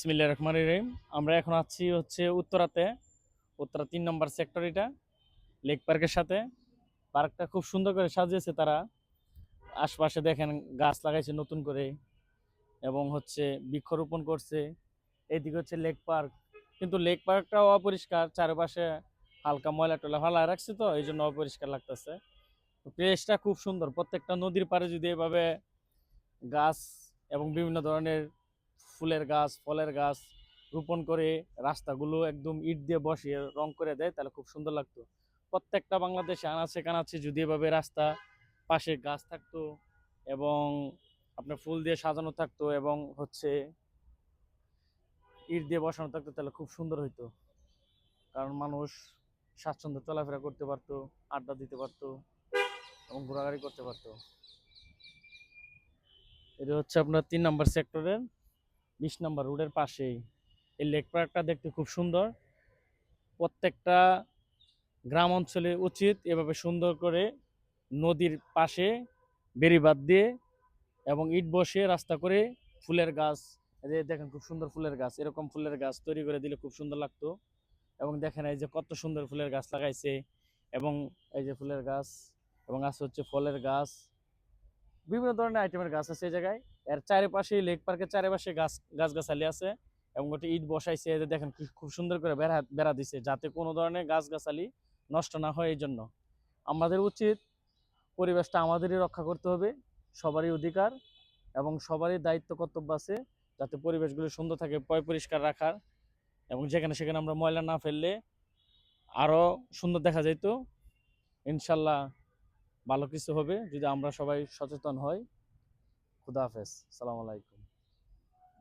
বিসমিল্লাহির রহমানির রহিম। আমরা এখন আছি হচ্ছে উত্তরাতে, উত্তরা ৩ নম্বর সেক্টর। এটা লেক পার্কের সাথে। পার্কটা খুব সুন্দর করে সাজিয়েছে তারা। আশপাশে দেখেন গাছ লাগাইছে নতুন করে এবং হচ্ছে বৃক্ষরোপণ করছে। এইদিকে হচ্ছে লেক পার্ক, কিন্তু লেক পার্কটাও অপরিষ্কার, চারপাশে হালকা ময়লা টয়লা ফালায় রাখছে, তো এই জন্য অপরিষ্কার লাগতেছে। প্লেসটা খুব সুন্দর। প্রত্যেকটা নদীর পাড়ে যদি এভাবে গাছ এবং বিভিন্ন ধরনের ফুলের গাছ, ফলের গাছ রোপণ করে রাস্তাগুলো একদম ইট দিয়ে বসিয়ে রং করে দেয়, তাহলে খুব সুন্দর লাগতো। প্রত্যেকটা বাংলাদেশে আনাচে কানাচে যদি এভাবে রাস্তা পাশে গাছ থাকতো এবং আপনার ফুল দিয়ে সাজানো থাকতো এবং হচ্ছে ইট দিয়ে বসানো থাকতো, তাহলে খুব সুন্দর হইতো। কারণ মানুষ স্বাচ্ছন্দ্যে চলাফেরা করতে পারতো, আড্ডা দিতে পারতো এবং ঘোরাঘুরি করতে পারতো। এটা হচ্ছে আপনার ৩ নম্বর সেক্টরের ২০ নম্বর রোডের পাশেই এই লেক পার্কটা। দেখতে খুব সুন্দর। প্রত্যেকটা গ্রাম অঞ্চলে উচিত এভাবে সুন্দর করে নদীর পাশে বেড়িবাঁধ দিয়ে এবং ইট বসিয়ে রাস্তা করে ফুলের গাছ, এই যে দেখেন খুব সুন্দর ফুলের গাছ, এরকম ফুলের গাছ তৈরি করে দিলে খুব সুন্দর লাগতো। এবং দেখেন এই যে কত সুন্দর ফুলের গাছ লাগাইছে, এবং এই যে ফুলের গাছ এবং আছে হচ্ছে ফলের গাছ, বিভিন্ন ধরনের আইটেমের গাছ আছে এই জায়গায়। এর চারিপাশে লেক পার্কের চারিপাশে গাছগাছালি আছে এবং ওটা ইট বসাইছে। এই যে দেখেন খুব সুন্দর করে বেড়া বেড়া দিছে, যাতে কোনো ধরনের গাছগাছালি নষ্ট না হয়। এই জন্য আমাদের উচিত পরিবেশটা আমাদেরই রক্ষা করতে হবে, সবারই অধিকার এবং সবারই দায়িত্ব কর্তব্য আছে যাতে পরিবেশগুলো সুন্দর থাকে, পরিষ্কার রাখার। এবং যেখানে সেখানে আমরা ময়লা না ফেললে আরো সুন্দর দেখা যেত। ইনশাল্লাহ ভালো কিছু হবে যদি আমরা সবাই সচেতন হই। খুদা হাফেজ, সালাম আলাইকুম।